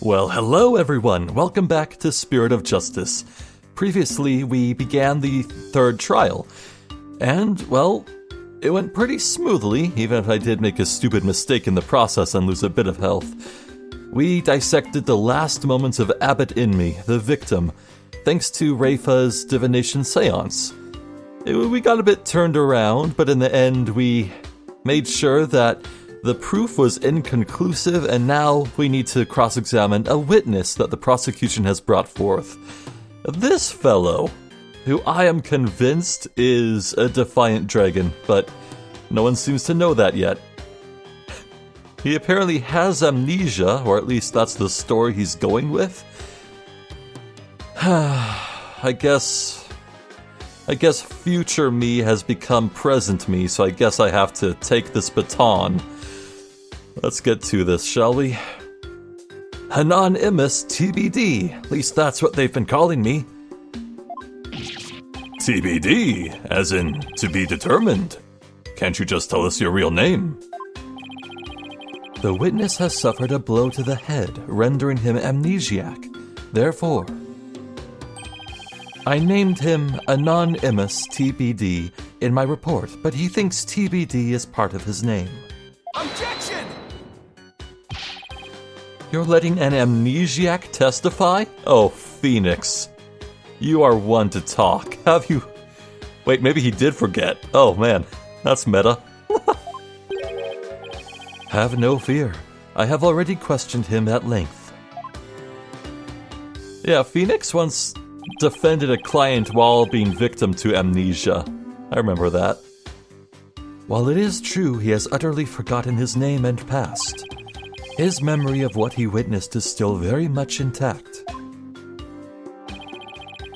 Well, hello everyone. Welcome back to Spirit of Justice. Previously, we began the third trial. And, well, it went pretty smoothly, even if I did make a stupid mistake in the process and lose a bit of health. We dissected the last moments of Abbott Inme, the victim, thanks to Rafa's divination seance. We got a bit turned around, but in the end we made sure that the proof was inconclusive, and now we need to cross-examine a witness that the prosecution has brought forth. This fellow, who I am convinced is a defiant dragon, but no one seems to know that yet. He apparently has amnesia, or at least that's the story he's going with. I guess future me has become present me, so I guess I have to take this baton. Let's get to this, shall we? Anonymous TBD, at least that's what they've been calling me. TBD, as in to be determined. Can't you just tell us your real name? The witness has suffered a blow to the head, rendering him amnesiac. Therefore, I named him Anonymous TBD in my report, but he thinks TBD is part of his name. Objection! You're letting an amnesiac testify? Oh, Phoenix. You are one to talk. Have you... Wait, maybe he did forget. Oh, man. That's meta. Have no fear. I have already questioned him at length. Yeah, Phoenix once defended a client while being victim to amnesia. I remember that. While it is true he has utterly forgotten his name and past, his memory of what he witnessed is still very much intact.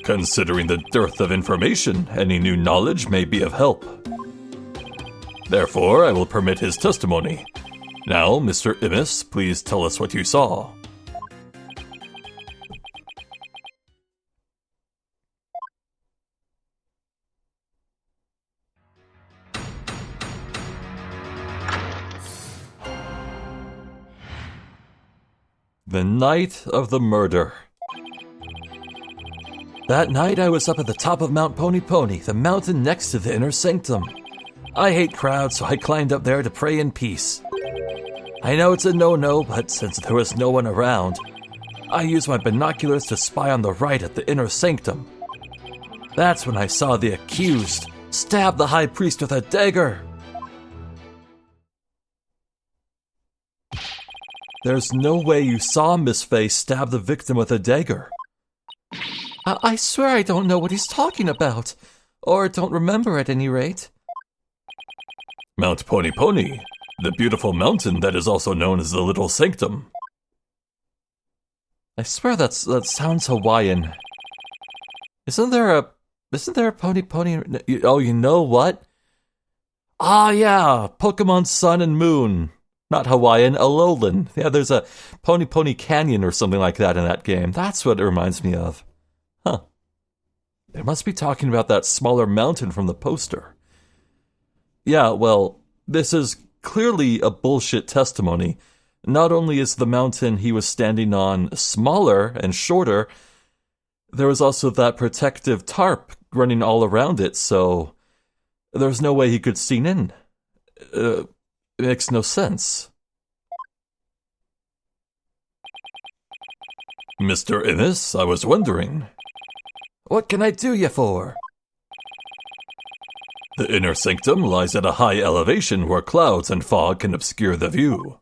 Considering the dearth of information, any new knowledge may be of help. Therefore, I will permit his testimony. Now, Mr. Immis, please tell us what you saw. The night of the murder. That night I was up at the top of Mount Pony Pony, the mountain next to the inner sanctum. I hate crowds, so I climbed up there to pray in peace. I know it's a no-no, but since there was no one around, I used my binoculars to spy on the right at the inner sanctum. That's when I saw the accused stab the high priest with a dagger. There's no way you saw Miss Faye stab the victim with a dagger. I swear I don't know what he's talking about. Or don't remember at any rate. Mount Pony Pony, the beautiful mountain that is also known as the Little Sanctum. I swear that sounds Hawaiian. Isn't there a Pony Pony? Oh, you know what? Ah, yeah, Pokemon Sun and Moon. Not Hawaiian, Alolan. Yeah, there's a Pony Pony Canyon or something like that in that game. That's what it reminds me of. Huh. They must be talking about that smaller mountain from the poster. Yeah, well, this is clearly a bullshit testimony. Not only is the mountain he was standing on smaller and shorter, there was also that protective tarp running all around it, so there's no way he could see in. It makes no sense. Mr. Immis, I was wondering. What can I do you for? The inner sanctum lies at a high elevation where clouds and fog can obscure the view.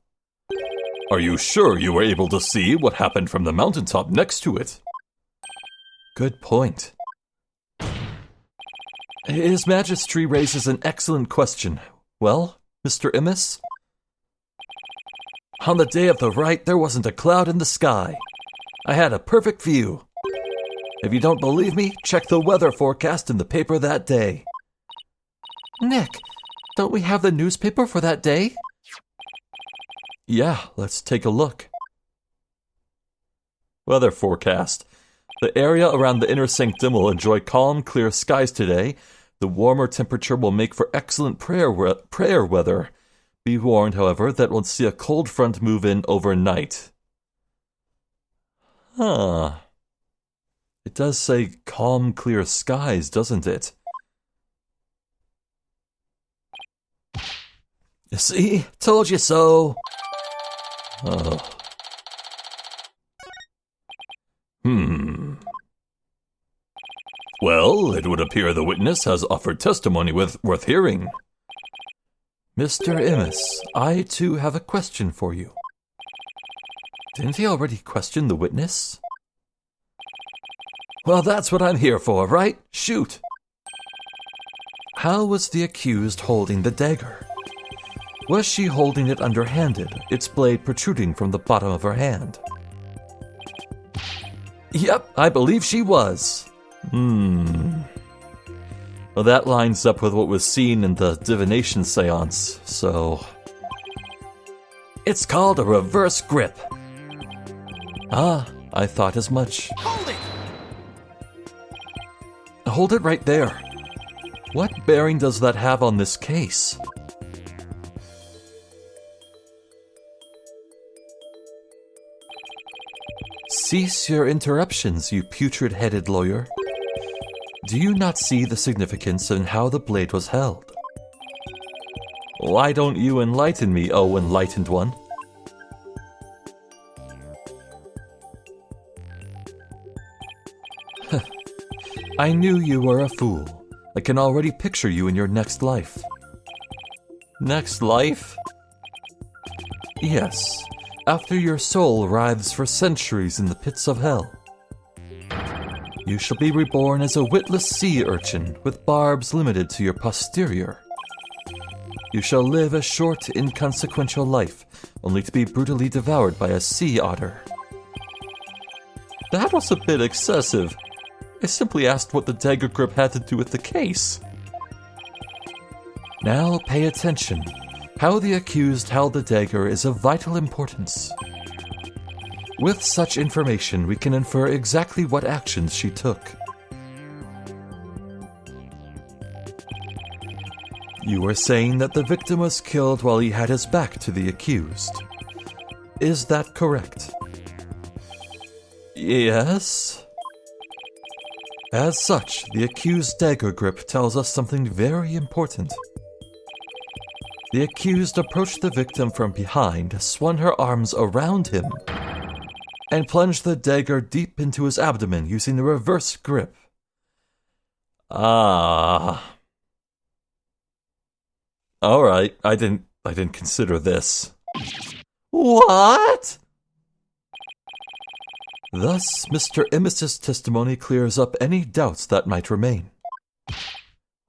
Are you sure you were able to see what happened from the mountaintop next to it? Good point. His Majesty raises an excellent question. Well, Mr. Immis? On the day of the rite, there wasn't a cloud in the sky. I had a perfect view. If you don't believe me, check the weather forecast in the paper that day. Nick, don't we have the newspaper for that day? Yeah, let's take a look. Weather forecast. The area around the inner sanctum will enjoy calm, clear skies today. The warmer temperature will make for excellent prayer weather. Be warned, however, that we'll see a cold front move in overnight. Huh. It does say calm, clear skies, doesn't it? See? Told you so. Oh. Well, it would appear the witness has offered testimony worth hearing. Mr. Immis, I too have a question for you. Didn't he already question the witness? Well, that's what I'm here for, right? Shoot! How was the accused holding the dagger? Was she holding it underhanded, its blade protruding from the bottom of her hand? Yep, I believe she was. Well, that lines up with what was seen in the divination seance, so... It's called a reverse grip. Ah, I thought as much. Hold it! Hold it right there. What bearing does that have on this case? Cease your interruptions, you putrid-headed lawyer. Do you not see the significance in how the blade was held? Why don't you enlighten me, O enlightened one? I knew you were a fool. I can already picture you in your next life. Next life? Yes, after your soul writhes for centuries in the pits of hell. You shall be reborn as a witless sea urchin with barbs limited to your posterior. You shall live a short, inconsequential life, only to be brutally devoured by a sea otter. That was a bit excessive. I simply asked what the dagger grip had to do with the case. Now pay attention. How the accused held the dagger is of vital importance. With such information, we can infer exactly what actions she took. You were saying that the victim was killed while he had his back to the accused. Is that correct? Yes. As such, the accused's dagger grip tells us something very important. The accused approached the victim from behind, swung her arms around him, and plunged the dagger deep into his abdomen using the reverse grip. Ah. Alright, I didn't consider this. What? Thus, Mr. Immis's testimony clears up any doubts that might remain.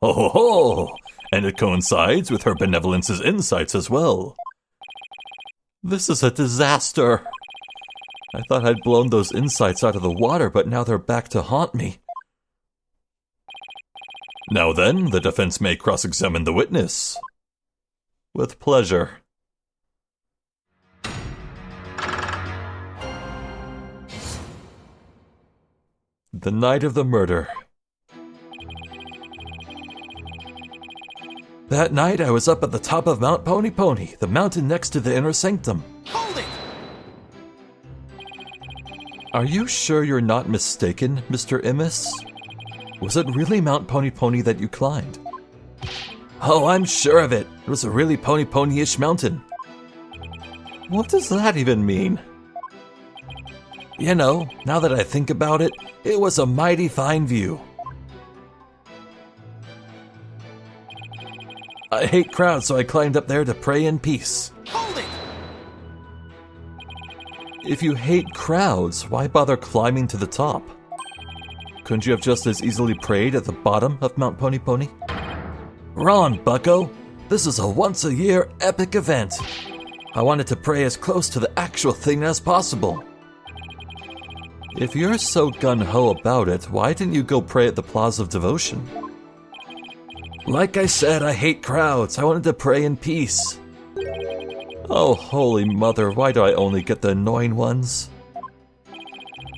Ho ho ho! And it coincides with her benevolence's insights as well. This is a disaster. I thought I'd blown those insights out of the water, but now they're back to haunt me. Now then, the defense may cross-examine the witness. With pleasure. The night of the murder. That night I was up at the top of Mount Pony Pony, the mountain next to the inner sanctum. Hold it! Are you sure you're not mistaken, Mr. Immis? Was it really Mount Pony Pony that you climbed? Oh, I'm sure of it. It was a really pony-ish mountain. What does that even mean? You know, now that I think about it, it was a mighty fine view. I hate crowds, so I climbed up there to pray in peace. Hold it! If you hate crowds, why bother climbing to the top? Couldn't you have just as easily prayed at the bottom of Mount Pony Pony? Wrong, bucko. This is a once-a-year epic event. I wanted to pray as close to the actual thing as possible. If you're so gung-ho about it, why didn't you go pray at the Plaza of Devotion? Like I said, I hate crowds. I wanted to pray in peace. Oh, holy mother, why do I only get the annoying ones?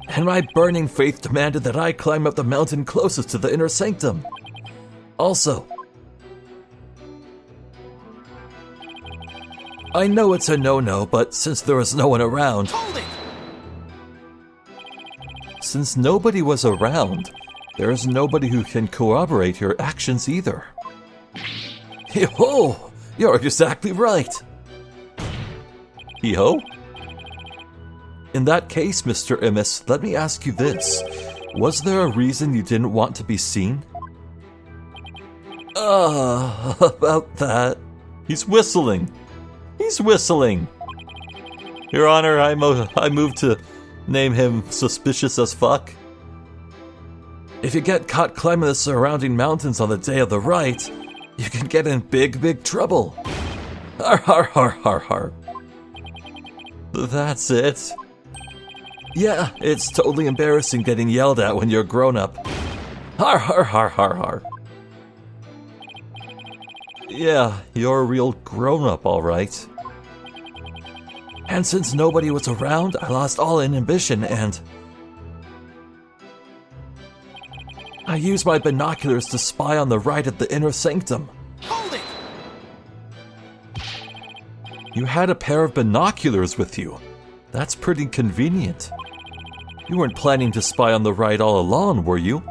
And my burning faith demanded that I climb up the mountain closest to the inner sanctum. Also, I know it's a no-no, but since there was no one around, Hold it! since nobody was around, there's nobody who can corroborate your actions either. Yo, you're exactly right. Hee-ho? In that case, Mr. Immis, let me ask you this. Was there a reason you didn't want to be seen? About that. He's whistling. He's whistling. Your Honor, I move to name him suspicious as fuck. If you get caught climbing the surrounding mountains on the day of the rite, you can get in big trouble. Har har har har har. That's it? Yeah, it's totally embarrassing getting yelled at when you're grown up. Har har har har har. Yeah, you're a real grown-up, all right. And since nobody was around, I lost all inhibition and I used my binoculars to spy on the rite at the inner sanctum. Hold it! You had a pair of binoculars with you. That's pretty convenient. You weren't planning to spy on the rite all along, were you?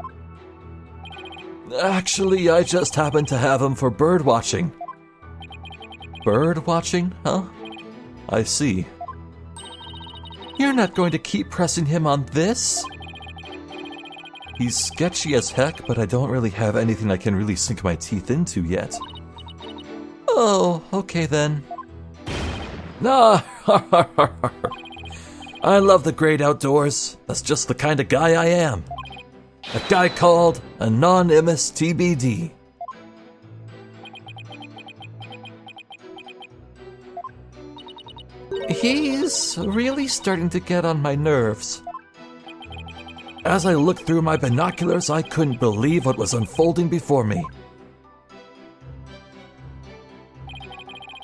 Actually, I just happened to have them for bird watching. Bird watching, huh? I see. You're not going to keep pressing him on this? He's sketchy as heck, but I don't really have anything I can really sink my teeth into yet. Oh, okay then. Nah, I love the great outdoors. That's just the kind of guy I am. A guy called Anonymous TBD. He's really starting to get on my nerves. As I looked through my binoculars, I couldn't believe what was unfolding before me.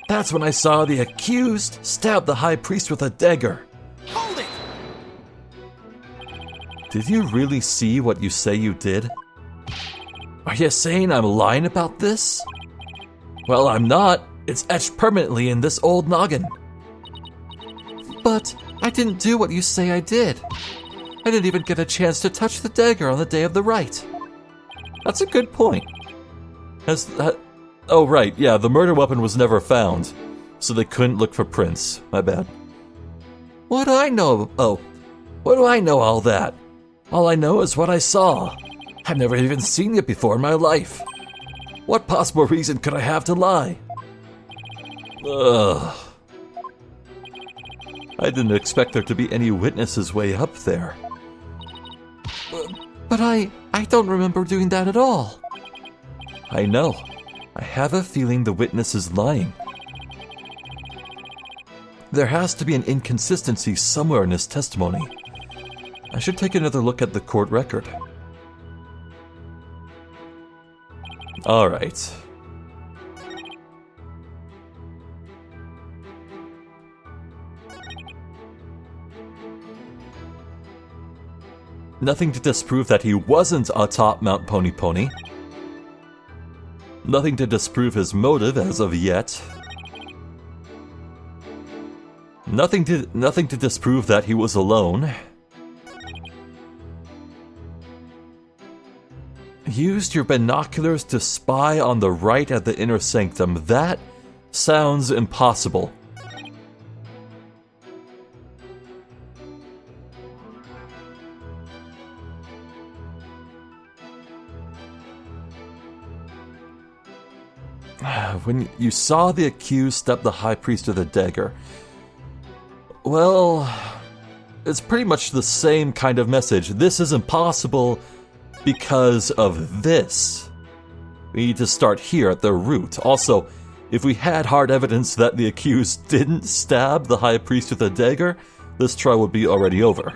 That's when I saw the accused stab the high priest with a dagger. Hold it! Did you really see what you say you did? Are you saying I'm lying about this? Well, I'm not. It's etched permanently in this old noggin. But I didn't do what you say I did. I didn't even get a chance to touch the dagger on the day of the rite. That's a good point. Oh, right, yeah, the murder weapon was never found, so they couldn't look for prints. My bad. What do I know? Oh, what do I know all that? All I know is what I saw. I've never even seen it before in my life. What possible reason could I have to lie? Ugh. I didn't expect there to be any witnesses way up there. But I don't remember doing that at all. I know. I have a feeling the witness is lying. There has to be an inconsistency somewhere in his testimony. I should take another look at the court record. All right. Nothing to disprove that he wasn't atop Mount Pony Pony. Nothing to disprove his motive as of yet. Nothing to disprove that he was alone. Used your binoculars to spy on the rite at the inner sanctum. That sounds impossible. When you saw the accused stab the high priest with a dagger, well, it's pretty much the same kind of message. This is impossible because of this. We need to start here at the root. Also, if we had hard evidence that the accused didn't stab the high priest with a dagger, this trial would be already over.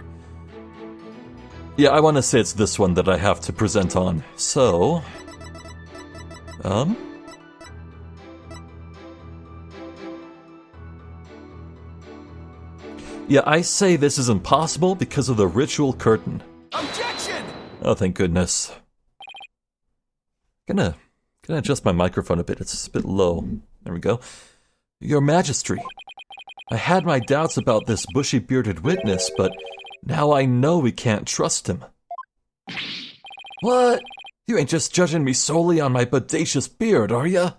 Yeah, I want to say it's this one that I have to present on. So, yeah, I say this is impossible because of the ritual curtain. Objection! Oh, thank goodness. Gonna adjust my microphone a bit. It's a bit low. There we go. Your Majesty, I had my doubts about this bushy-bearded witness, but Now I know we can't trust him. What? You ain't just judging me solely on my bodacious beard, are ya?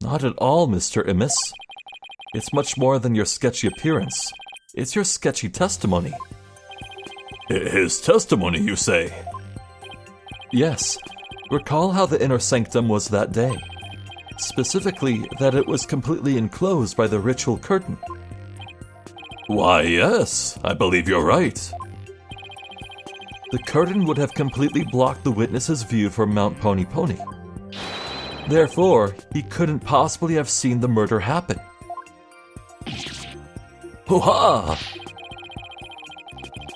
Not at all, Mr. Immis. It's much more than your sketchy appearance. It's your sketchy testimony. His testimony, you say? Yes. Recall how the inner sanctum was that day. Specifically, that it was completely enclosed by the ritual curtain. Why, yes, I believe you're right. The curtain would have completely blocked the witness's view from Mount Pony Pony. Therefore, he couldn't possibly have seen the murder happen. Hoo-ha!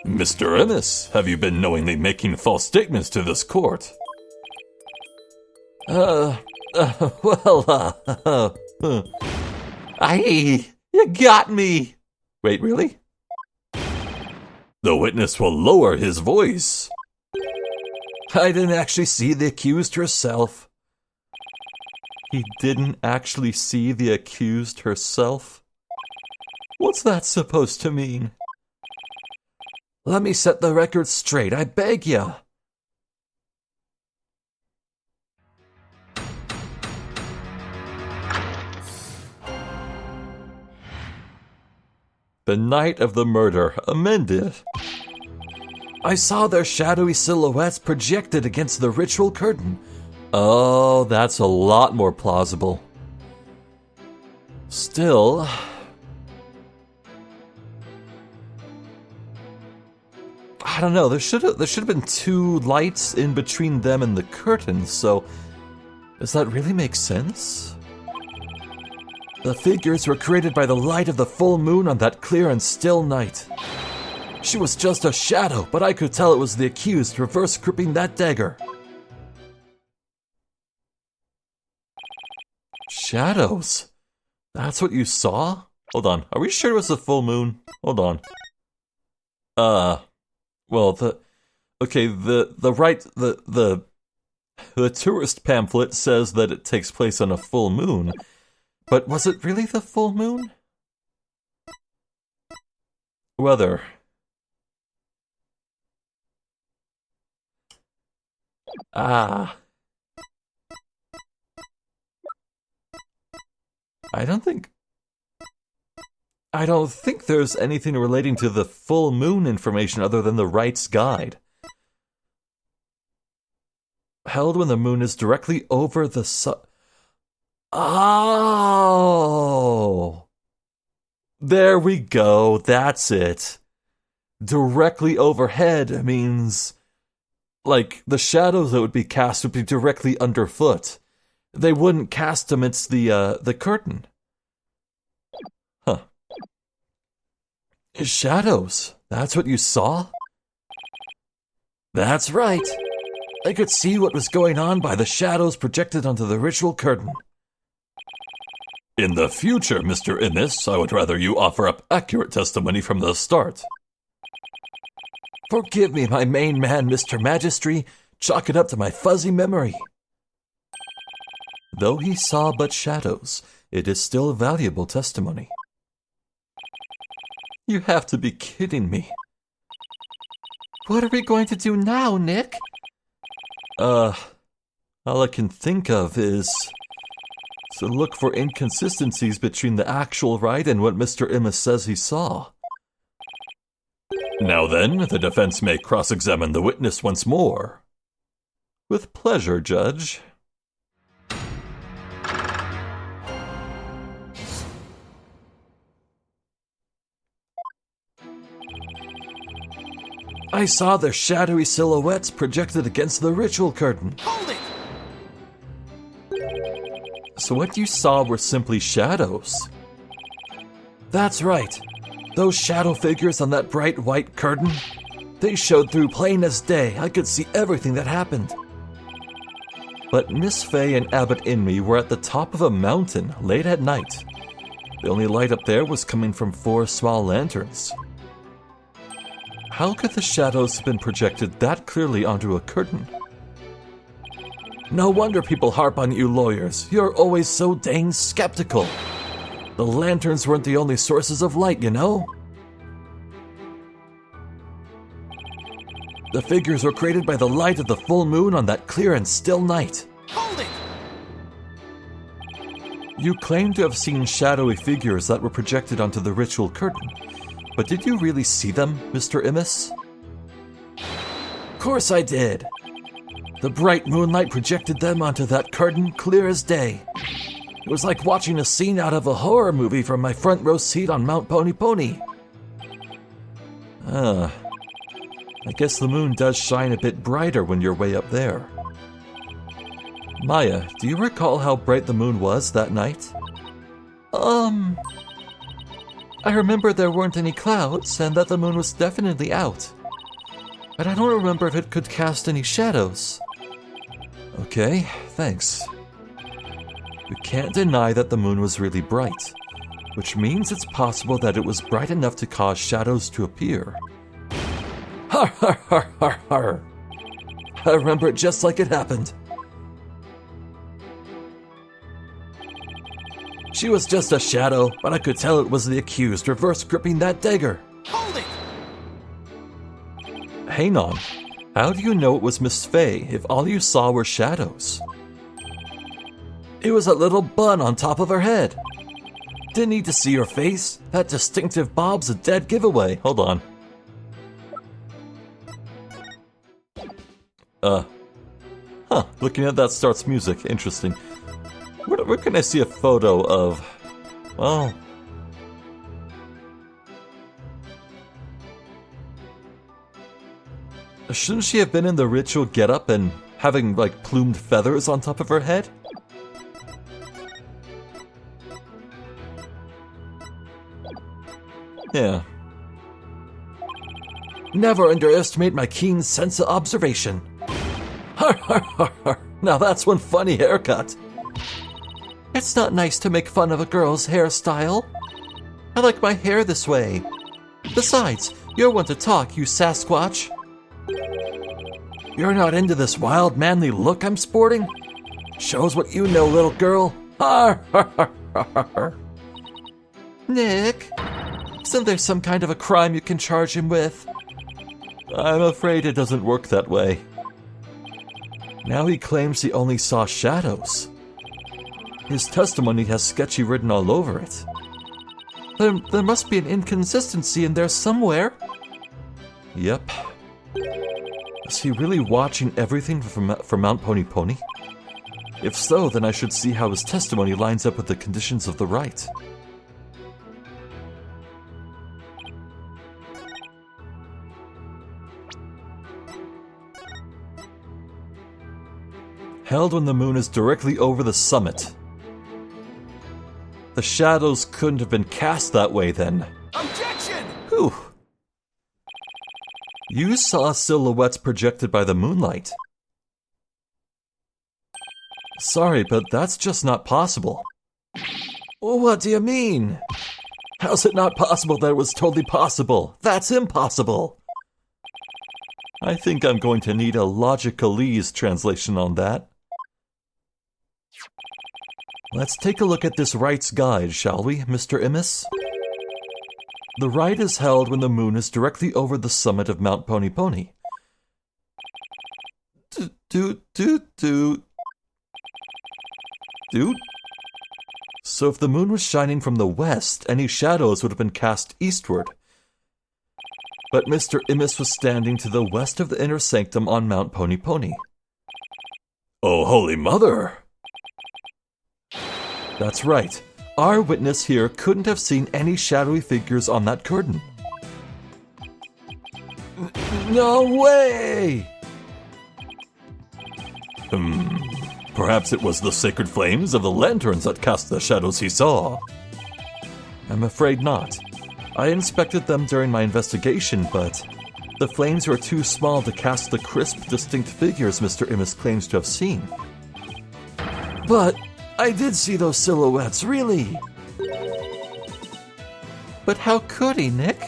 Mr. Immis, have you been knowingly making false statements to this court? You got me! Wait, really? The witness will lower his voice. I didn't actually see the accused herself. He didn't actually see the accused herself? What's that supposed to mean? Let me set the record straight, I beg ya. The night of the murder, amended. I saw their shadowy silhouettes projected against the ritual curtain. Oh, that's a lot more plausible. Still, I don't know, there should have been two lights in between them and the curtain, so does that really make sense? The figures were created by the light of the full moon on that clear and still night. She was just a shadow, but I could tell it was the accused reverse gripping that dagger. Shadows? That's what you saw? Hold on, are we sure it was the full moon? Hold on. Well, the tourist pamphlet says that it takes place on a full moon. But was it really the full moon? Weather. I don't think there's anything relating to the full moon information other than the Wright's guide. Held when the moon is directly over the sun. Oh! There we go, that's it. Directly overhead means, like, the shadows that would be cast would be directly underfoot. They wouldn't cast amidst the curtain. Huh. Shadows, that's what you saw? That's right. I could see what was going on by the shadows projected onto the ritual curtain. In the future, Mr. Immis, I would rather you offer up accurate testimony from the start. Forgive me, my main man, Mr. Magistry. Chalk it up to my fuzzy memory. Though he saw but shadows, it is still valuable testimony. You have to be kidding me. What are we going to do now, Nick? All I can think of is to look for inconsistencies between the actual Wright and what Mr. Immis says he saw. Now then, the defense may cross-examine the witness once more. With pleasure, Judge. I saw their shadowy silhouettes projected against the ritual curtain. Hold it! So what you saw were simply shadows? That's right. Those shadow figures on that bright white curtain, they showed through plain as day. I could see everything that happened. But Miss Fay and Abbot Inmee were at the top of a mountain late at night. The only light up there was coming from 4 small lanterns. How could the shadows have been projected that clearly onto a curtain? No wonder people harp on you lawyers. You're always so dang skeptical. The lanterns weren't the only sources of light, you know? The figures were created by the light of the full moon on that clear and still night. Hold it! You claim to have seen shadowy figures that were projected onto the ritual curtain, but did you really see them, Mr. Immis? Of course I did. The bright moonlight projected them onto that curtain clear as day. It was like watching a scene out of a horror movie from my front row seat on Mount Pony Pony. I guess the moon does shine a bit brighter when you're way up there. Maya, do you recall how bright the moon was that night? I remember there weren't any clouds and that the moon was definitely out. But I don't remember if it could cast any shadows. Okay, thanks. We can't deny that the moon was really bright, which means it's possible that it was bright enough to cause shadows to appear. Har har har har har! I remember it just like it happened. She was just a shadow, but I could tell it was the accused reverse gripping that dagger. Hold it! Hang on. How do you know it was Miss Fey if all you saw were shadows? It was a little bun on top of her head. Didn't need to see her face. That distinctive bob's a dead giveaway. Hold on. Looking at that starts music. Interesting. Where can I see a photo of... Well... Shouldn't she have been in the ritual getup and having, like, plumed feathers on top of her head? Yeah. Never underestimate my keen sense of observation. Har har har har. Now that's one funny haircut. It's not nice to make fun of a girl's hairstyle. I like my hair this way. Besides, you're one to talk, you Sasquatch. You're not into this wild, manly look I'm sporting? Shows what you know, little girl. Har har har har har. Nick, isn't there some kind of a crime you can charge him with? I'm afraid it doesn't work that way. Now he claims he only saw shadows. His testimony has sketchy written all over it. There must be an inconsistency in there somewhere. Yep. Is he really watching everything from Mount Pony Pony? If so, then I should see how his testimony lines up with the conditions of the rite. Held when the moon is directly over the summit. The shadows couldn't have been cast that way then. Objection! Whew. You saw silhouettes projected by the moonlight. Sorry, but that's just not possible. What do you mean? How's it not possible that it was totally possible? That's impossible. I think I'm going to need a logicalese translation on that. Let's take a look at this rite's guide, shall we, Mr. Immis? The rite is held when the moon is directly over the summit of Mount Pony Pony. So if the moon was shining from the west, any shadows would have been cast eastward. But Mr. Immis was standing to the west of the inner sanctum on Mount Pony Pony. Oh, Holy Mother! That's right. Our witness here couldn't have seen any shadowy figures on that curtain. No way! Perhaps it was the sacred flames of the lanterns that cast the shadows he saw. I'm afraid not. I inspected them during my investigation, but the flames were too small to cast the crisp, distinct figures Mr. Immis claims to have seen. But I did see those silhouettes, really. But how could he, Nick?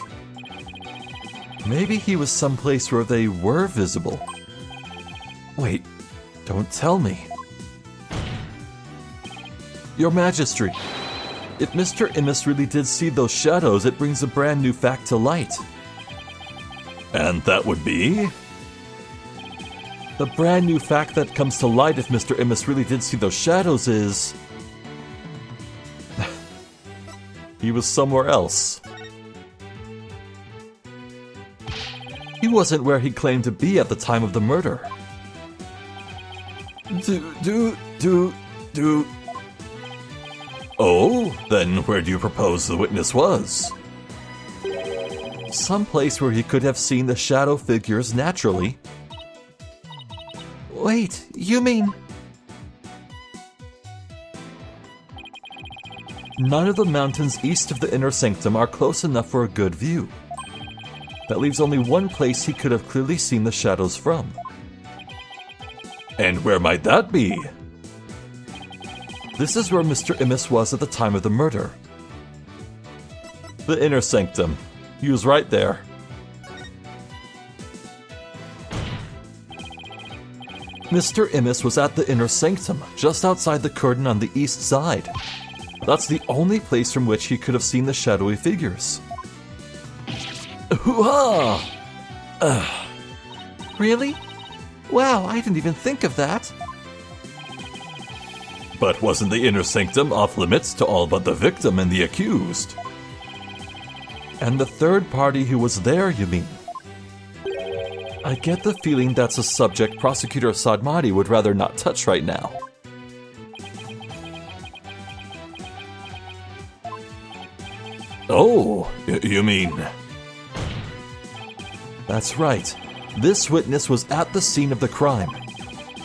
Maybe he was someplace where they were visible. Wait, don't tell me. Your Majesty, if Mr. Immis really did see those shadows, it brings a brand new fact to light. And that would be? The brand new fact that comes to light if Mr. Immis really did see those shadows is... he was somewhere else. He wasn't where he claimed to be at the time of the murder. Oh, then where do you propose the witness was? Someplace where he could have seen the shadow figures naturally. Wait, you mean... None of the mountains east of the inner sanctum are close enough for a good view. That leaves only one place he could have clearly seen the shadows from. And where might that be? This is where Mr. Immis was at the time of the murder. The inner sanctum. He was right there. Mr. Immis was at the inner sanctum, just outside the curtain on the east side. That's the only place from which he could have seen the shadowy figures. Hoo-ha! Really? Wow, I didn't even think of that. But wasn't the inner sanctum off limits to all but the victim and the accused? And the third party who was there, you mean? I get the feeling that's a subject Prosecutor Sadmati would rather not touch right now. Oh, you mean... That's right. This witness was at the scene of the crime,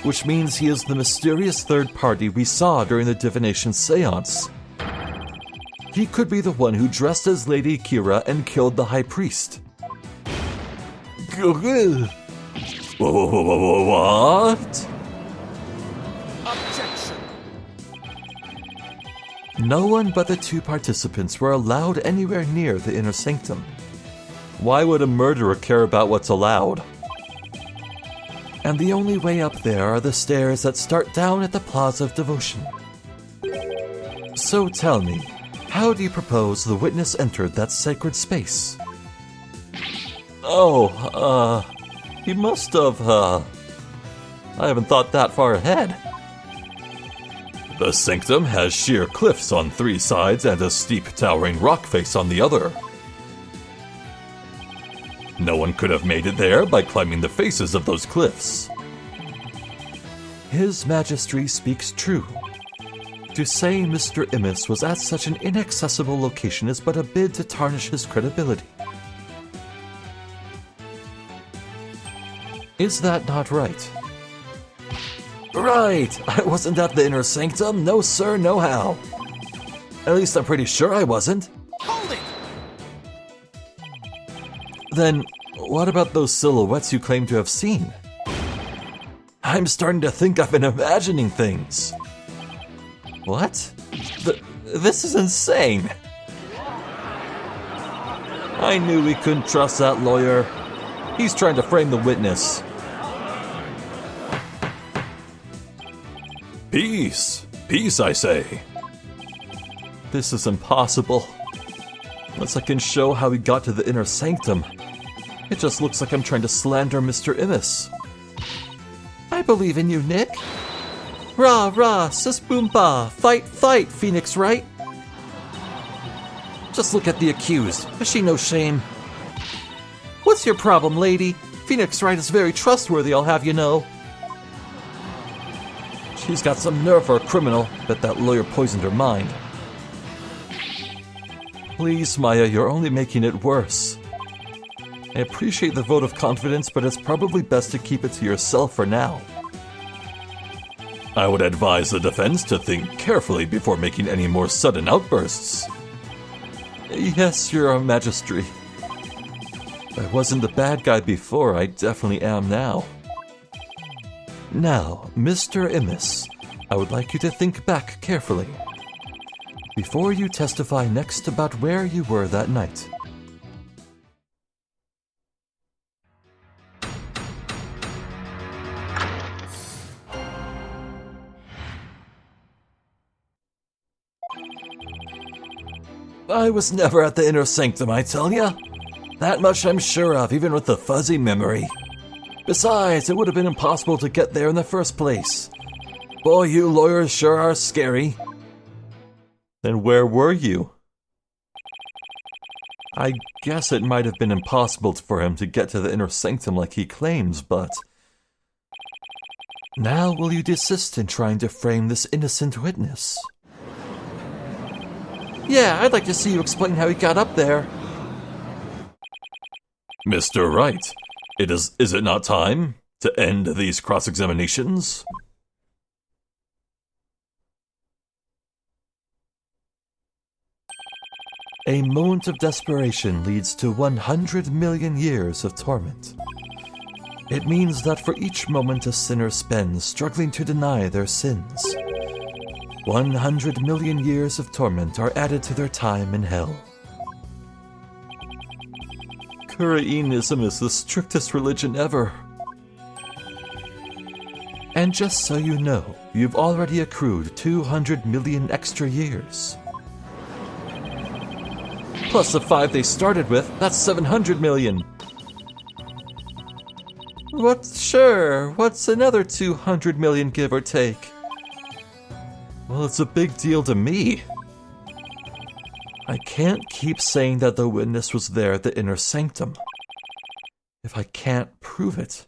which means he is the mysterious third party we saw during the divination seance. He could be the one who dressed as Lady Kira and killed the High Priest. What? Objection! No one but the two participants were allowed anywhere near the inner sanctum. Why would a murderer care about what's allowed? And the only way up there are the stairs that start down at the Plaza of Devotion. So tell me, how do you propose the witness entered that sacred space? Oh, he must have, I haven't thought that far ahead. The sanctum has sheer cliffs on three sides and a steep towering rock face on the other. No one could have made it there by climbing the faces of those cliffs. His Majesty speaks true. To say Mr. Immis was at such an inaccessible location is but a bid to tarnish his credibility. Is that not right? Right! I wasn't at the inner sanctum, no sir, no how. At least I'm pretty sure I wasn't. Hold it! Then, what about those silhouettes you claim to have seen? I'm starting to think I've been imagining things. What? This is insane. I knew we couldn't trust that lawyer. He's trying to frame the witness. Peace! Peace, I say. This is impossible. Unless I can show how he got to the inner sanctum. It just looks like I'm trying to slander Mr. Immis. I believe in you, Nick. Rah, rah, sis boom ba, fight, fight, Phoenix Wright. Just look at the accused. Has she no shame? What's your problem, lady? Phoenix Wright is very trustworthy, I'll have you know. She's got some nerve for a criminal. Bet that lawyer poisoned her mind. Please, Maya, you're only making it worse. I appreciate the vote of confidence, but it's probably best to keep it to yourself for now. I would advise the defense to think carefully before making any more sudden outbursts. Yes, Your Majesty. If I wasn't the bad guy before, I definitely am now. Now, Mr. Immis, I would like you to think back carefully before you testify next about where you were that night. I was never at the inner sanctum, I tell ya. That much I'm sure of, even with the fuzzy memory. Besides, it would have been impossible to get there in the first place. Boy, you lawyers sure are scary. Then where were you? I guess it might have been impossible for him to get to the inner sanctum like he claims, but... Now will you desist in trying to frame this innocent witness? Yeah, I'd like to see you explain how he got up there. Mr. Wright, is it not time to end these cross-examinations? A moment of desperation leads to 100 million years of torment. It means that for each moment a sinner spends struggling to deny their sins, 100 million years of torment are added to their time in hell. Khura'inism is the strictest religion ever. And just so you know, you've already accrued 200 million extra years. Plus the 5 they started with, that's 700 million. What's another 200 million, give or take? Well, it's a big deal to me. I can't keep saying that the witness was there at the inner sanctum if I can't prove it.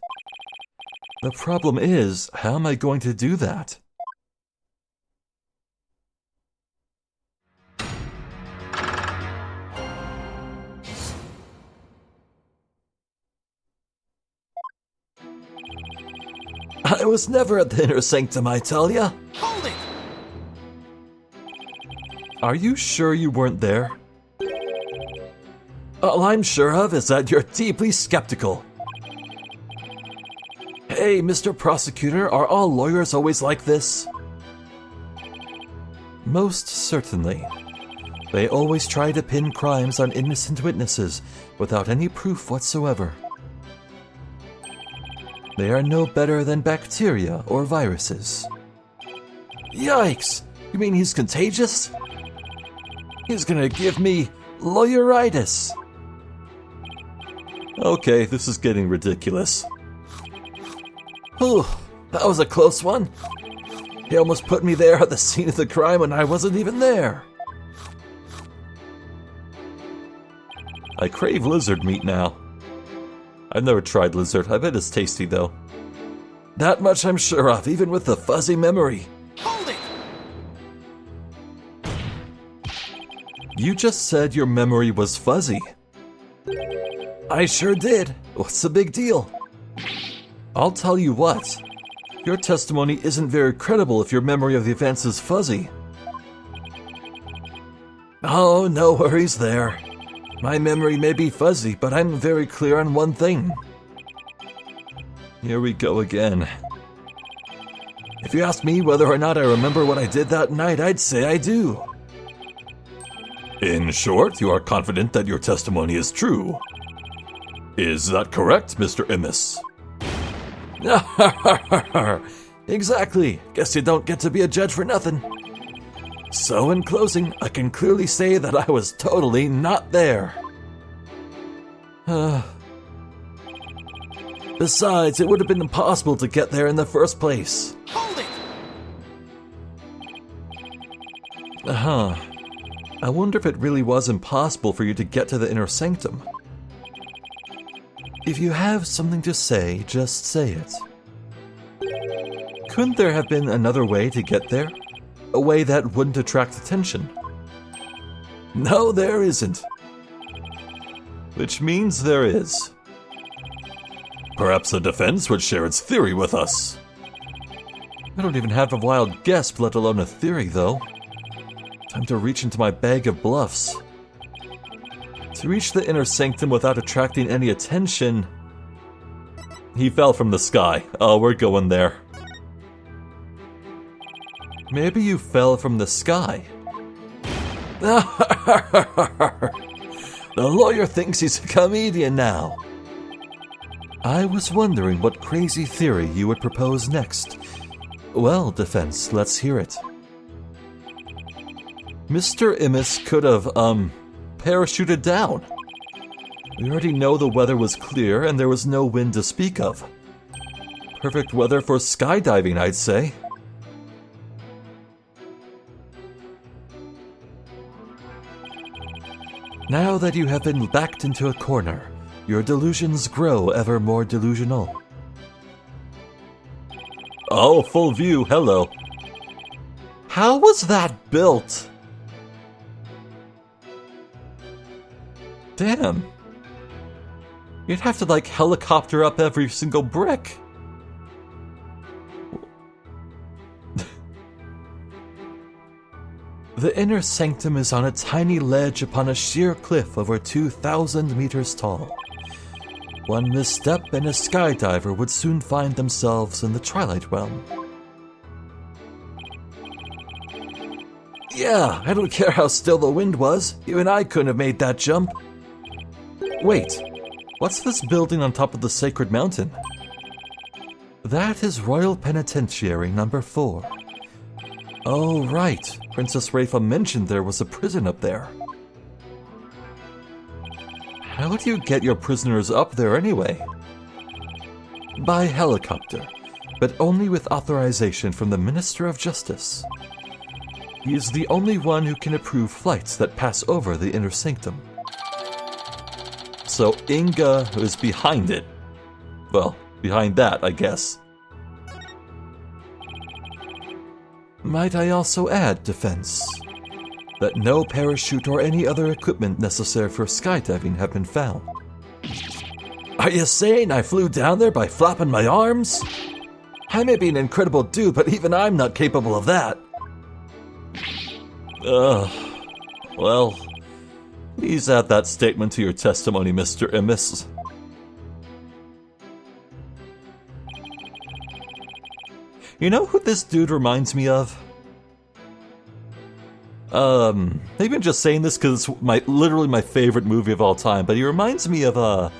The problem is, how am I going to do that? I was never at the inner sanctum, I tell ya. Hold it! Are you sure you weren't there? All I'm sure of is that you're deeply skeptical. Hey, Mr. Prosecutor, are all lawyers always like this? Most certainly. They always try to pin crimes on innocent witnesses without any proof whatsoever. They are no better than bacteria or viruses. Yikes! You mean he's contagious? He's gonna give me lawyeritis. Okay, this is getting ridiculous. Whew, that was a close one. He almost put me there at the scene of the crime when I wasn't even there. I crave lizard meat now. I've never tried lizard. I bet it's tasty, though. That much I'm sure of, even with the fuzzy memory. Hold it! You just said your memory was fuzzy. I sure did. What's the big deal? I'll tell you what. Your testimony isn't very credible if your memory of the events is fuzzy. Oh, no worries there. My memory may be fuzzy, but I'm very clear on one thing. Here we go again. If you ask me whether or not I remember what I did that night, I'd say I do. In short, you are confident that your testimony is true. Is that correct, Mr. Immis? Exactly. Guess you don't get to be a judge for nothing. So in closing, I can clearly say that I was totally not there. Besides, it would have been impossible to get there in the first place. Hold it! I wonder if it really was impossible for you to get to the inner sanctum. If you have something to say, just say it. Couldn't there have been another way to get there? A way that wouldn't attract attention? No, there isn't. Which means there is. Perhaps the defense would share its theory with us. I don't even have a wild guess, let alone a theory, though. Time to reach into my bag of bluffs. To reach the inner sanctum without attracting any attention... He fell from the sky. Oh, we're going there. Maybe you fell from the sky. The lawyer thinks he's a comedian now. I was wondering what crazy theory you would propose next. Well, defense, let's hear it. Mr. Immis could have, parachuted down. We already know the weather was clear and there was no wind to speak of. Perfect weather for skydiving, I'd say. Now that you have been backed into a corner, your delusions grow ever more delusional. Oh, full view, hello. How was that built? Damn. You'd have to, like, helicopter up every single brick. The inner sanctum is on a tiny ledge upon a sheer cliff over 2,000 meters tall. One misstep and a skydiver would soon find themselves in the Twilight Realm. Yeah, I don't care how still the wind was. Even I couldn't have made that jump. Wait, what's this building on top of the sacred mountain? That is Royal Penitentiary number 4. Oh, right. Princess Rafa mentioned there was a prison up there. How do you get your prisoners up there anyway? By helicopter, but only with authorization from the Minister of Justice. He is the only one who can approve flights that pass over the inner sanctum. So Inga is behind it. Well, behind that, I guess. Might I also add, Defense, that no parachute or any other equipment necessary for skydiving have been found. Are you saying I flew down there by flapping my arms? I may be an incredible dude, but even I'm not capable of that. Well, please add that statement to your testimony, Mr. Immis. You know who this dude reminds me of? Maybe I'm just saying this because it's literally my favorite movie of all time, but he reminds me of a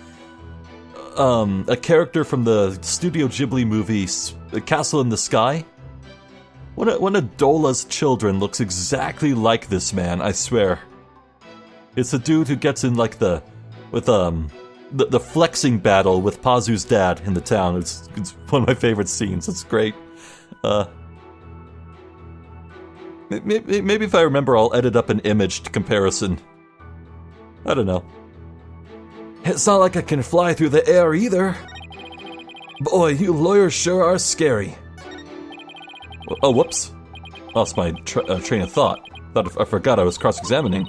character from the Studio Ghibli movie, Castle in the Sky. One of Dola's children looks exactly like this man, I swear. It's a dude who gets in like the flexing battle with Pazu's dad in the town. It's one of my favorite scenes. It's great. Maybe if I remember, I'll edit up an imaged comparison. I don't know. It's not like I can fly through the air either. Boy, you lawyers sure are scary. Oh, whoops. Lost my train of thought. I forgot I was cross-examining.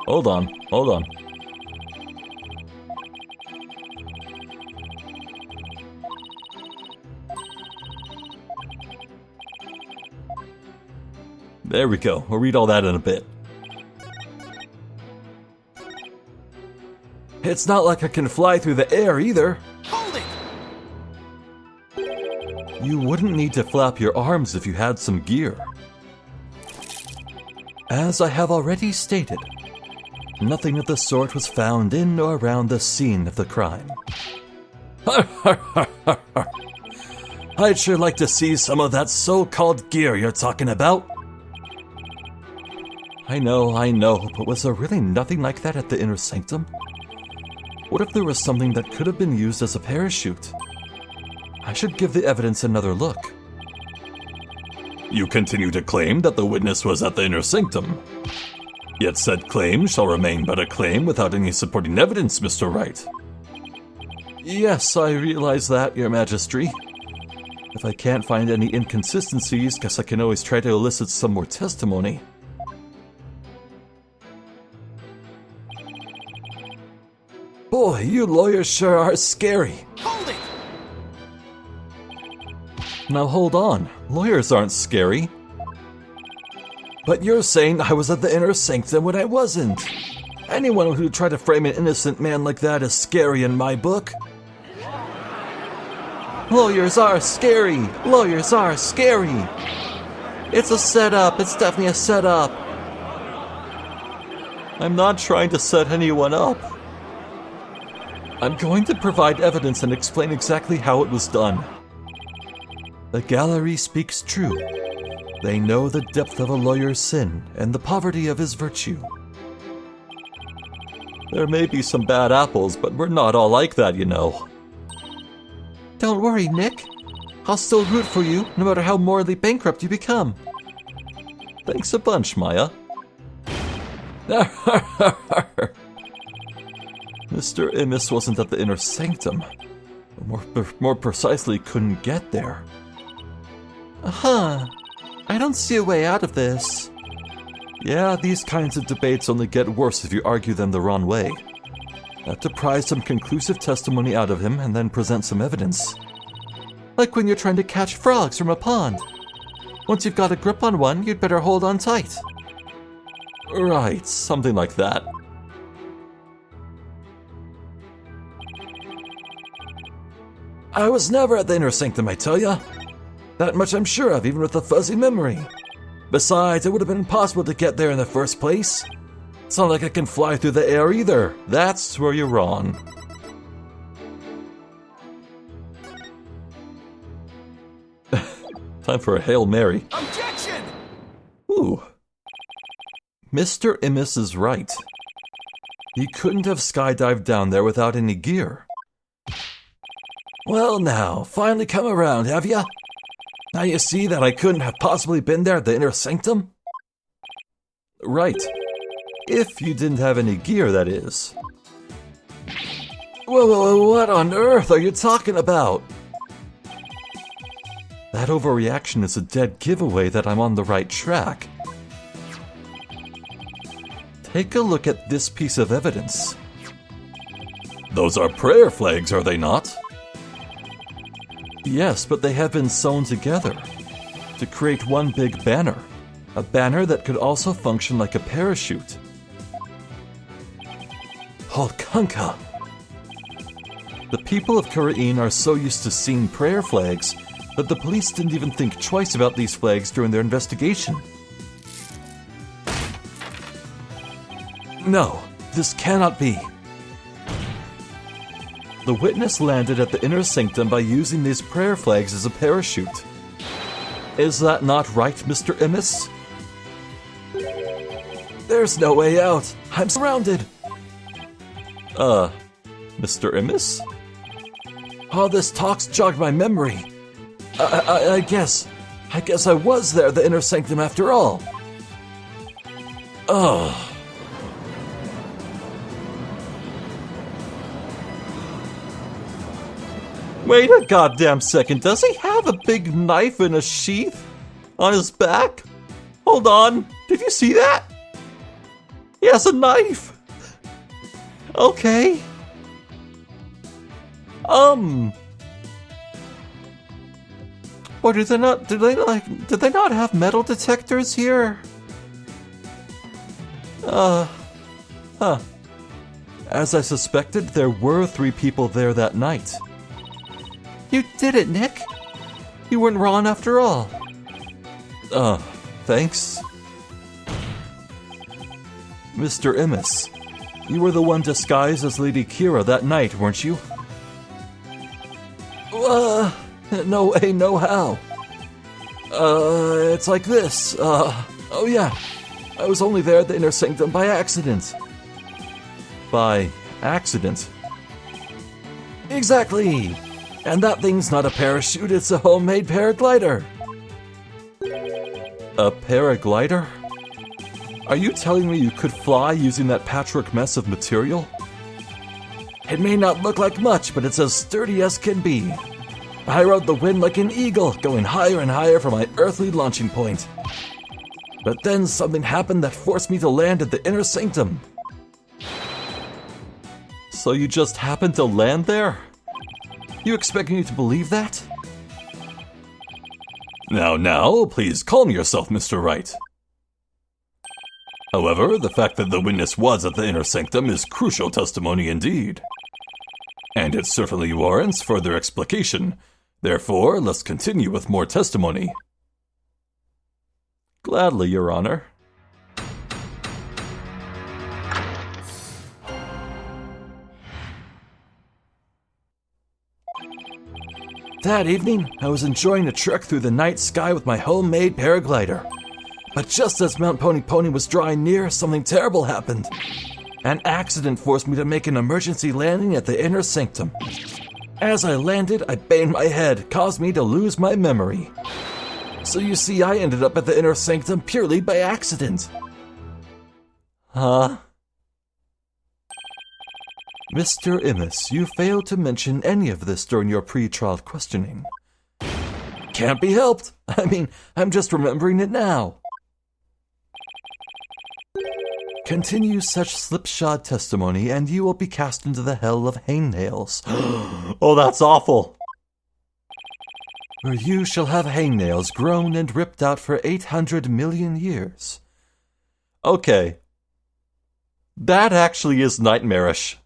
Hold on. There we go. We'll read all that in a bit. It's not like I can fly through the air either. Hold it! You wouldn't need to flap your arms if you had some gear. As I have already stated, nothing of the sort was found in or around the scene of the crime. I'd sure like to see some of that so-called gear you're talking about. I know, but was there really nothing like that at the inner sanctum? What if there was something that could have been used as a parachute? I should give the evidence another look. You continue to claim that the witness was at the inner sanctum. Yet said claim shall remain but a claim without any supporting evidence, Mr. Wright. Yes, I realize that, Your Majesty. If I can't find any inconsistencies, guess I can always try to elicit some more testimony. Boy, you lawyers sure are scary. Hold it! Now hold on. Lawyers aren't scary. But you're saying I was at the inner sanctum when I wasn't. Anyone who tried to frame an innocent man like that is scary in my book. Lawyers are scary. Lawyers are scary. It's a setup. It's definitely a setup. I'm not trying to set anyone up. I'm going to provide evidence and explain exactly how it was done. The gallery speaks true. They know the depth of a lawyer's sin and the poverty of his virtue. There may be some bad apples, but we're not all like that, you know. Don't worry, Nick. I'll still root for you, no matter how morally bankrupt you become. Thanks a bunch, Maya. Mr. Immis wasn't at the inner sanctum. More precisely, couldn't get there. Huh. I don't see a way out of this. Yeah, these kinds of debates only get worse if you argue them the wrong way. Have to pry some conclusive testimony out of him and then present some evidence. Like when you're trying to catch frogs from a pond. Once you've got a grip on one, you'd better hold on tight. Right, something like that. I was never at the inner sanctum, I tell ya. That much I'm sure of, even with a fuzzy memory. Besides, it would have been impossible to get there in the first place. It's not like I can fly through the air either. That's where you're wrong. Time for a Hail Mary. Objection! Ooh. Mr. Immis is right. He couldn't have skydived down there without any gear. Well now, finally come around, have ya? Now you see that I couldn't have possibly been there at the inner sanctum? Right. If you didn't have any gear, that is. Whoa, what on earth are you talking about? That overreaction is a dead giveaway that I'm on the right track. Take a look at this piece of evidence. Those are prayer flags, are they not? Yes, but they have been sewn together to create one big banner. A banner that could also function like a parachute. Holkunka! The people of Khura'in are so used to seeing prayer flags that the police didn't even think twice about these flags during their investigation. No, this cannot be. The witness landed at the inner sanctum by using these prayer flags as a parachute. Is that not right, Mr. Immis? There's no way out. I'm surrounded. Mr. Immis? All this talk's jogged my memory. I guess I was there at the inner sanctum after all. Ugh. Wait a goddamn second, does he have a big knife in a sheath on his back? Hold on, did you see that? He has a knife. Okay. What did they not have metal detectors here? As I suspected, there were 3 people there that night. You did it, Nick. You weren't wrong after all. Thanks. Mr. Immis, you were the one disguised as Lady Kira that night, weren't you? No way, no how. It's like this. Oh yeah. I was only there at the inner sanctum by accident. By accident? Exactly! And that thing's not a parachute, it's a homemade paraglider. A paraglider? Are you telling me you could fly using that patchwork mess of material? It may not look like much, but it's as sturdy as can be. I rode the wind like an eagle, going higher and higher from my earthly launching point. But then something happened that forced me to land at the inner sanctum. So you just happened to land there? You expect me to believe that? Now, please calm yourself, Mr. Wright. However, the fact that the witness was at the inner sanctum is crucial testimony indeed. And it certainly warrants further explication. Therefore, let's continue with more testimony. Gladly, Your Honor. That evening, I was enjoying a trek through the night sky with my homemade paraglider. But just as Mount Pony Pony was drawing near, something terrible happened. An accident forced me to make an emergency landing at the inner sanctum. As I landed, I banged my head, caused me to lose my memory. So you see, I ended up at the inner sanctum purely by accident. Huh? Mr. Immis, you failed to mention any of this during your pre-trial questioning. Can't be helped. I mean, I'm just remembering it now. Continue such slipshod testimony, and you will be cast into the hell of hangnails. Oh, that's awful. Where you shall have hangnails grown and ripped out for 800 million years. Okay. That actually is nightmarish.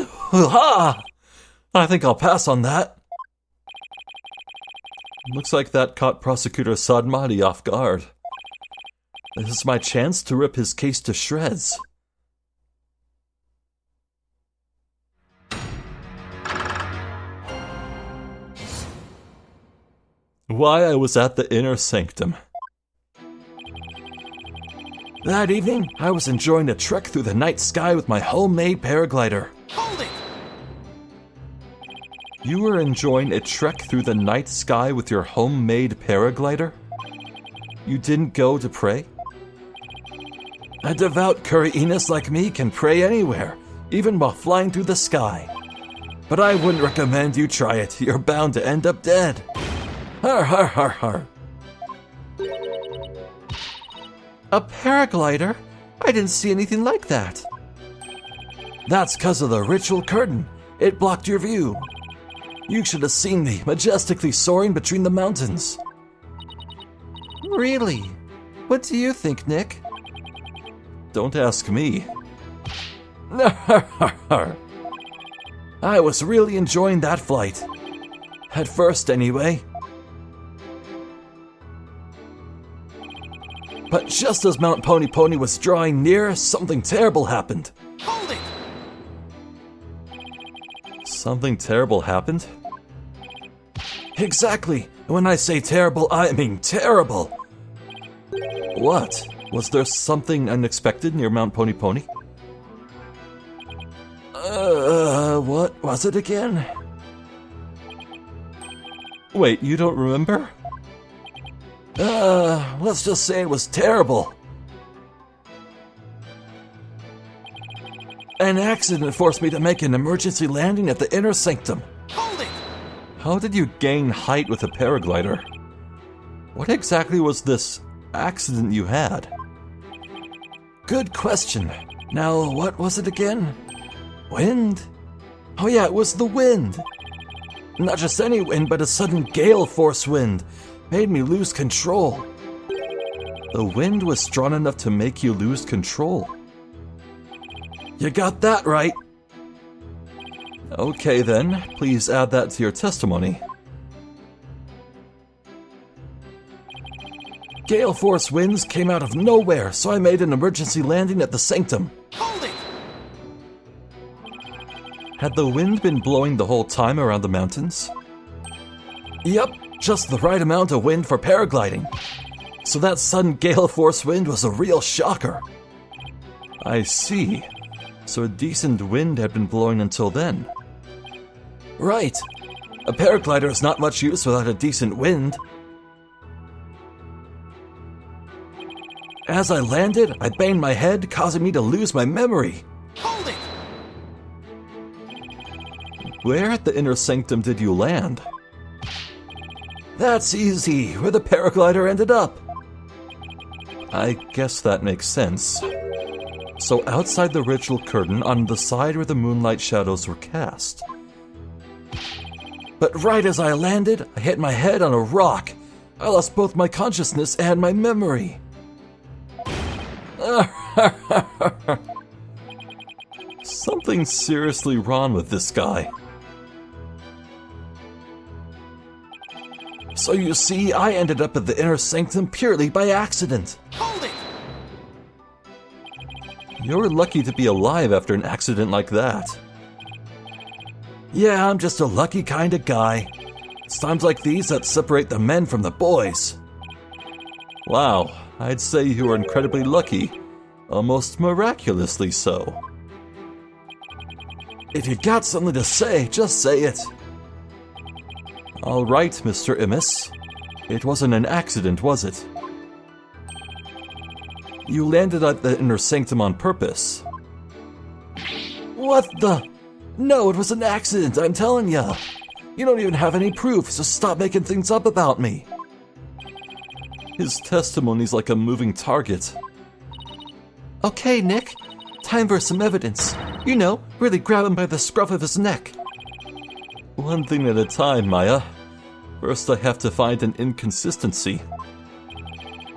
Ha! I think I'll pass on that. Looks like that caught Prosecutor Sadmati off guard. This is my chance to rip his case to shreds. Why I was at the inner sanctum. That evening, I was enjoying a trek through the night sky with my homemade paraglider. Hold it! You were enjoying a trek through the night sky with your homemade paraglider? You didn't go to pray? A devout Khura'inist like me can pray anywhere, even while flying through the sky. But I wouldn't recommend you try it. You're bound to end up dead. Har har har har. A paraglider? I didn't see anything like that. That's 'cause of the ritual curtain. It blocked your view. You should have seen me majestically soaring between the mountains. Really? What do you think, Nick? Don't ask me. I was really enjoying that flight. At first, anyway. But just as Mount Pony Pony was drawing near, something terrible happened. Hold it! Something terrible happened? Exactly. When I say terrible, I mean terrible. What? Was there something unexpected near Mount Pony Pony? What was it again? Wait, you don't remember? Let's just say it was terrible. An accident forced me to make an emergency landing at the inner sanctum. Hold it! How did you gain height with a paraglider? What exactly was this accident you had? Good question. Now, what was it again? Wind? Oh yeah, it was the wind. Not just any wind, but a sudden gale force wind. Made me lose control. The wind was strong enough to make you lose control. You got that right. Okay then, please add that to your testimony. Gale force winds came out of nowhere, so I made an emergency landing at the sanctum. Hold it! Had the wind been blowing the whole time around the mountains? Yep, just the right amount of wind for paragliding. So that sudden gale force wind was a real shocker. I see. So a decent wind had been blowing until then. Right. A paraglider is not much use without a decent wind. As I landed, I banged my head, causing me to lose my memory. Hold it! Where at the inner sanctum did you land? That's easy, where the paraglider ended up. I guess that makes sense. So outside the ritual curtain, on the side where the moonlight shadows were cast. But right as I landed, I hit my head on a rock. I lost both my consciousness and my memory. Something seriously wrong with this guy. So you see, I ended up at the inner sanctum purely by accident. Hold it! You're lucky to be alive after an accident like that. Yeah, I'm just a lucky kind of guy. It's times like these that separate the men from the boys. Wow, I'd say you were incredibly lucky. Almost miraculously so. If you got something to say, just say it. All right, Mr. Immis. It wasn't an accident, was it? You landed at the inner sanctum on purpose. What the? No, it was an accident, I'm telling ya. You don't even have any proof, so stop making things up about me. His testimony's like a moving target. Okay, Nick. Time for some evidence. You know, really grab him by the scruff of his neck. One thing at a time, Maya. First I have to find an inconsistency.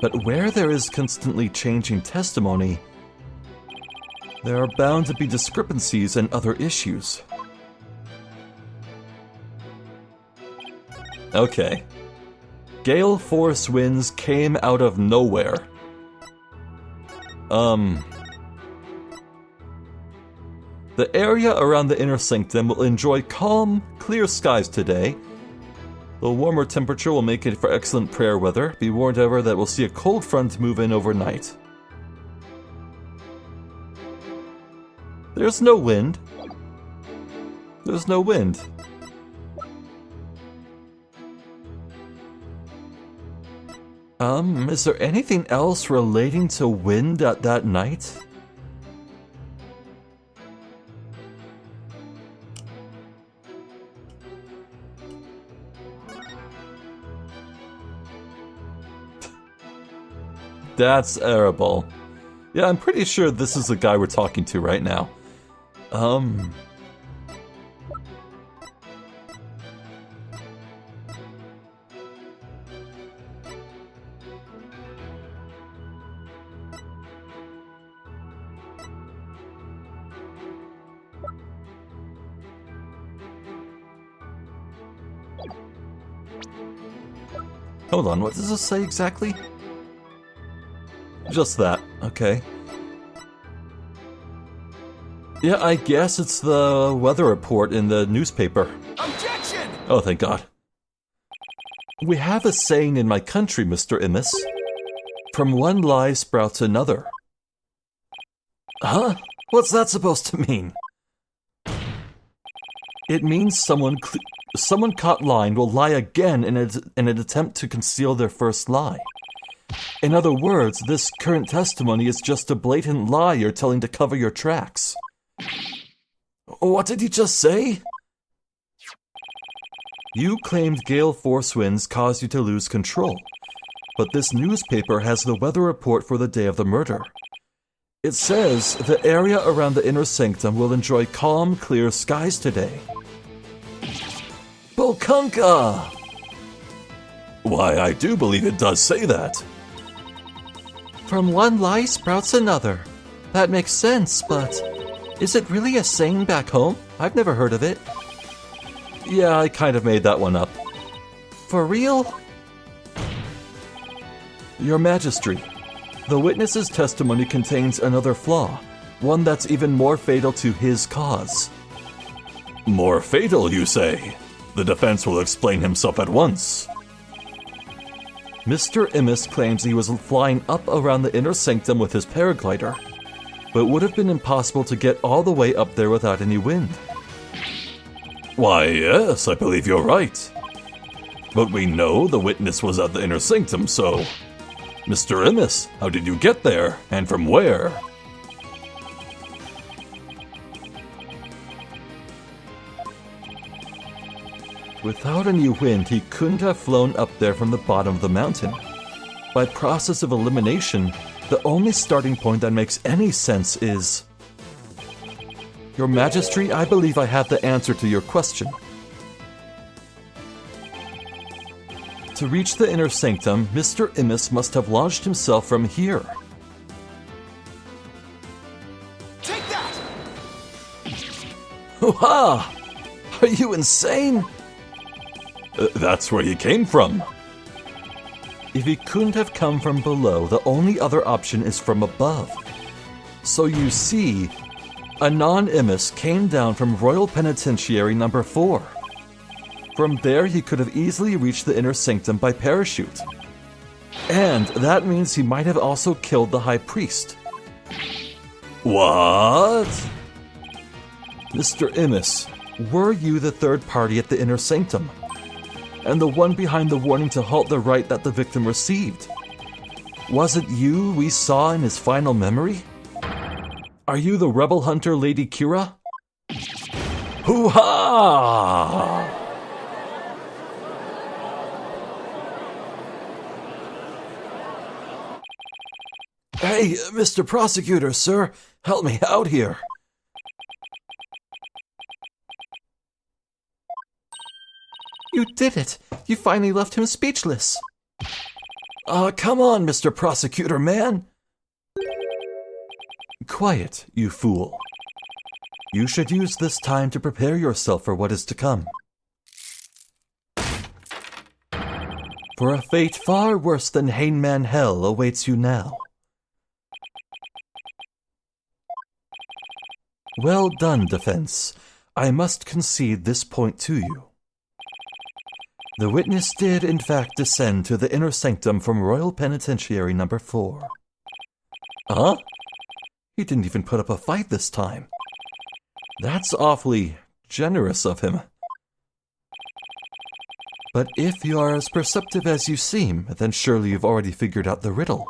But where there is constantly changing testimony, there are bound to be discrepancies and other issues. Okay. Gale force winds came out of nowhere. The area around the inner sanctum will enjoy calm, clear skies today. The warmer temperature will make it for excellent prayer weather. Be warned, however, that we'll see a cold front move in overnight. There's no wind. There's no wind. Is there anything else relating to wind at that night? That's Arable. Yeah, I'm pretty sure this is the guy we're talking to right now. Hold on, what does this say exactly? Just that, okay. Yeah, I guess it's the weather report in the newspaper. Objection! Oh, thank God. We have a saying in my country, Mr. Immis. From one lie sprouts another. Huh? What's that supposed to mean? It means someone caught lying will lie again in an attempt to conceal their first lie. In other words, this current testimony is just a blatant lie you're telling to cover your tracks. What did you just say? You claimed gale force winds caused you to lose control, but this newspaper has the weather report for the day of the murder. It says the area around the inner sanctum will enjoy calm, clear skies today. Bulkunka! Why, I do believe it does say that. From one lie sprouts another. That makes sense, but is it really a saying back home? I've never heard of it. Yeah, I kind of made that one up. For real? Your Majesty, the witness's testimony contains another flaw, one that's even more fatal to his cause. More fatal, you say? The defense will explain himself at once. Mr. Immis claims he was flying up around the inner sanctum with his paraglider, but it would have been impossible to get all the way up there without any wind. Why, yes, I believe you're right. But we know the witness was at the inner sanctum, so... Mr. Immis, how did you get there, and from where? Without any wind, he couldn't have flown up there from the bottom of the mountain. By process of elimination, the only starting point that makes any sense is... Your Majesty, I believe I have the answer to your question. To reach the inner sanctum, Mr. Immis must have launched himself from here. Take that! Ha! Are you insane? That's where he came from. If he couldn't have come from below, the only other option is from above. So you see, Anon Immis came down from Royal Penitentiary number 4. From there, he could have easily reached the inner sanctum by parachute. And that means he might have also killed the High Priest. What? Mr. Immis, were you the third party at the inner sanctum? And the one behind the warning to halt the right that the victim received? Was it you we saw in his final memory? Are you the rebel hunter Lady Kira? Hoo-ha! Hey, Mr. Prosecutor, sir, help me out here. You did it! You finally left him speechless. Come on, Mr. Prosecutor, man. Quiet, you fool. You should use this time to prepare yourself for what is to come. For a fate far worse than Hangman Hell awaits you now. Well done, defense. I must concede this point to you. The witness did, in fact, descend to the inner sanctum from Royal Penitentiary number 4. Huh? He didn't even put up a fight this time. That's awfully generous of him. But if you are as perceptive as you seem, then surely you've already figured out the riddle.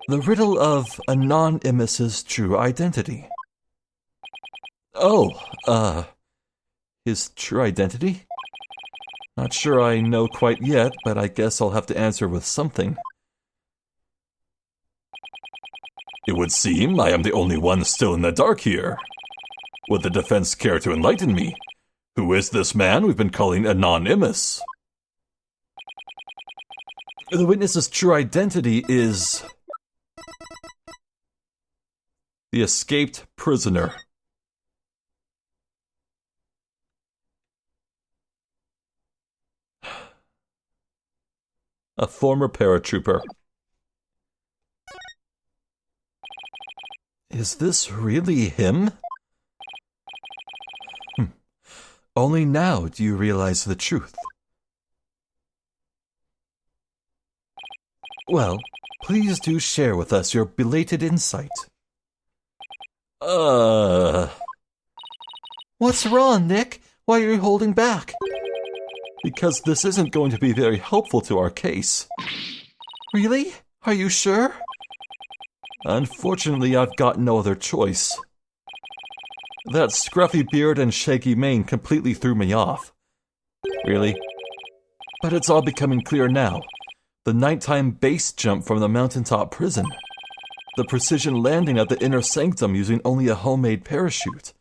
The riddle of Anon-Immis's true identity. Oh, his true identity? Not sure I know quite yet, but I guess I'll have to answer with something. It would seem I am the only one still in the dark here. Would the defense care to enlighten me? Who is this man we've been calling Anon-Immis? The witness's true identity is the escaped prisoner. A former paratrooper. Is this really him? Only now do you realize the truth. Well, please do share with us your belated insight. What's wrong, Nick? Why are you holding back? Because this isn't going to be very helpful to our case. Really? Are you sure? Unfortunately, I've got no other choice. That scruffy beard and shaggy mane completely threw me off. Really? But it's all becoming clear now. The nighttime base jump from the mountaintop prison. The precision landing at the inner sanctum using only a homemade parachute.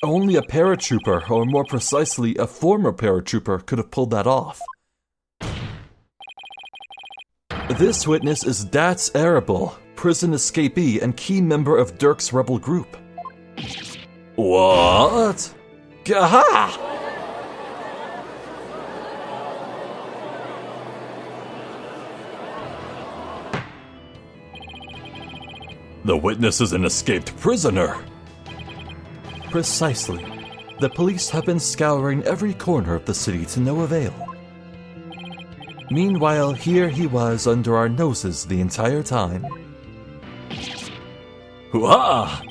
Only a paratrooper, or more precisely, a former paratrooper, could have pulled that off. This witness is Dats Arable, prison escapee and key member of Dirk's rebel group. What? Gah! The witness is an escaped prisoner. Precisely. The police have been scouring every corner of the city to no avail. Meanwhile, here he was under our noses the entire time. Hoo-ha!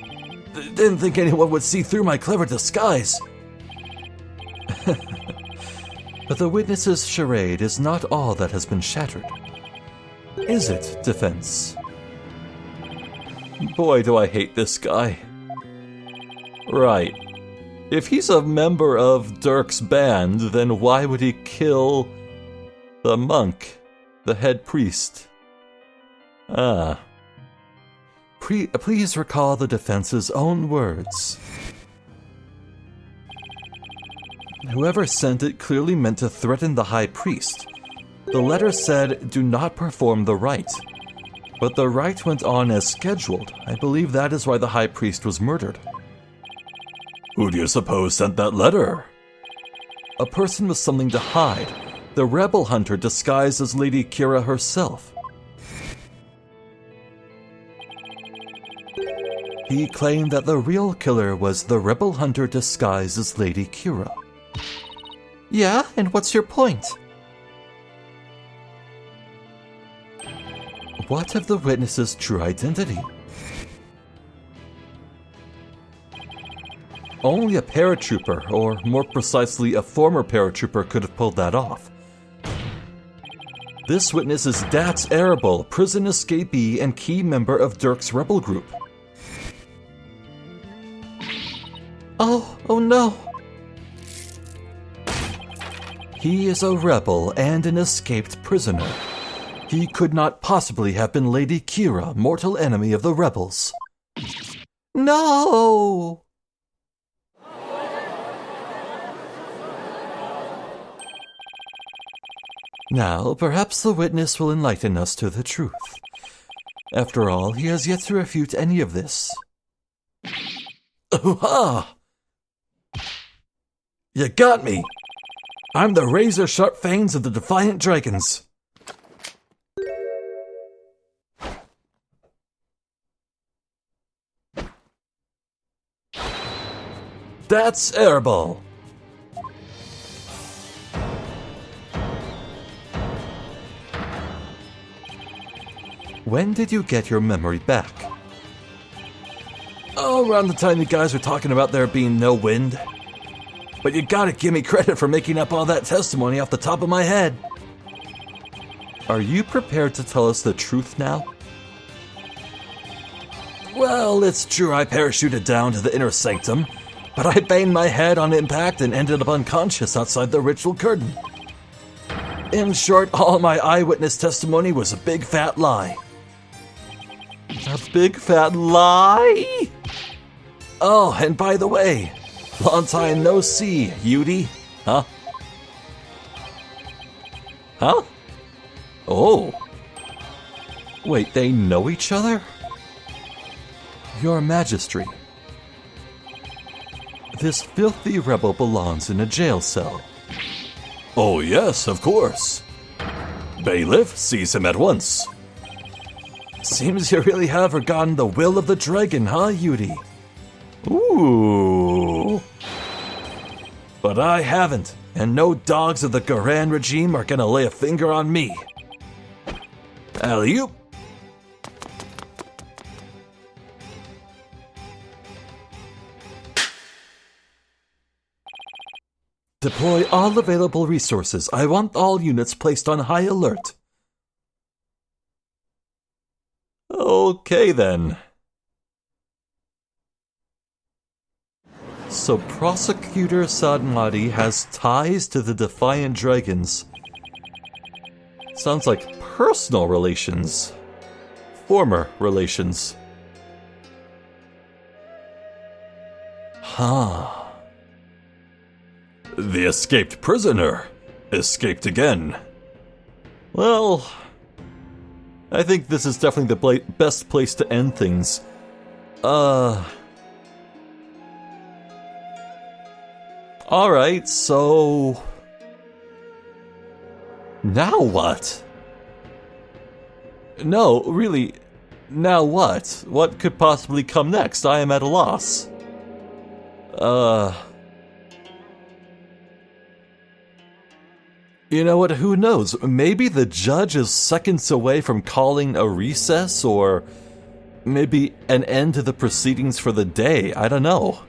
Didn't think anyone would see through my clever disguise. But the witness's charade is not all that has been shattered. Is it, defense? Boy, do I hate this guy. Right. If he's a member of Dirk's band, then why would he kill the monk, the head priest? Please recall the defense's own words. Whoever sent it clearly meant to threaten the high priest. The letter said, "Do not perform the rite." But the rite went on as scheduled. I believe that is why the high priest was murdered. Who do you suppose sent that letter? A person with something to hide. The rebel hunter disguised as Lady Kira herself. He claimed that the real killer was the rebel hunter disguised as Lady Kira. Yeah, and what's your point? What of the witness's true identity? Only a paratrooper, or more precisely a former paratrooper, could have pulled that off. This witness is Dats Arable, prison escapee and key member of Dirk's rebel group. Oh no. He is a rebel and an escaped prisoner. He could not possibly have been Lady Kira, mortal enemy of the rebels. No! Now, perhaps the witness will enlighten us to the truth. After all, he has yet to refute any of this. Ooh-ha! You got me! I'm the razor-sharp fangs of the Defiant Dragons. That's Airball. When did you get your memory back? Oh, around the time you guys were talking about there being no wind. But you gotta give me credit for making up all that testimony off the top of my head. Are you prepared to tell us the truth now? Well, it's true I parachuted down to the inner sanctum, but I banged my head on impact and ended up unconscious outside the ritual curtain. In short, all my eyewitness testimony was a big fat lie. A big fat lie? Oh, and by the way, long time no see, Yudi. Huh? Huh? Oh. Wait, they know each other? Your Majesty, this filthy rebel belongs in a jail cell. Oh yes, of course. Bailiff, seize him at once. Seems you really have forgotten the will of the dragon, huh, Yudi? Ooh. But I haven't, and no dogs of the Khura'in regime are gonna lay a finger on me. Alley-oop. Deploy all available resources. I want all units placed on high alert. Okay then. So Prosecutor Sadmadi has ties to the Defiant Dragons. Sounds like personal relations. Former relations. Huh. The escaped prisoner escaped again. Well, I think this is definitely the best place to end things. Alright, so... now what? No, really, now what? What could possibly come next? I am at a loss. You know what, who knows? Maybe the judge is seconds away from calling a recess, or maybe an end to the proceedings for the day. I don't know.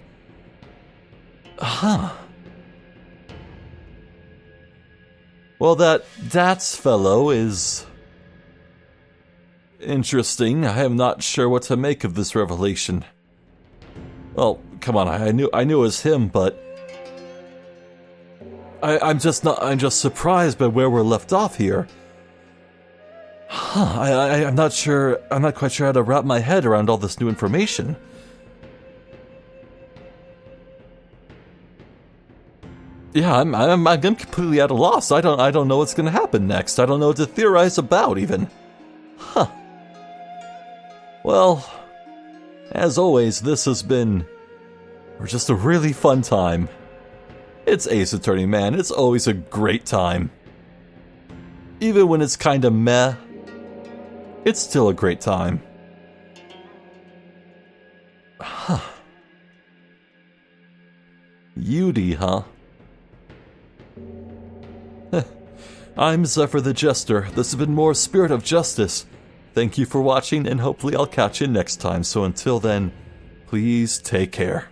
Huh. Well, that's fellow is interesting. I am not sure what to make of this revelation. Well, come on, I knew it was him, but I'm just surprised by where we're left off here. Huh, I'm not quite sure how to wrap my head around all this new information. Yeah, I'm completely at a loss. I don't know what's gonna happen next. I don't know what to theorize about, even. Huh. Well, as always, this has been just a really fun time. It's Ace Attorney, man. It's always a great time. Even when it's kinda meh, it's still a great time. Huh. Yudi, huh? I'm Zephyr the Jester. This has been more Spirit of Justice. Thank you for watching, and hopefully I'll catch you next time. So until then, please take care.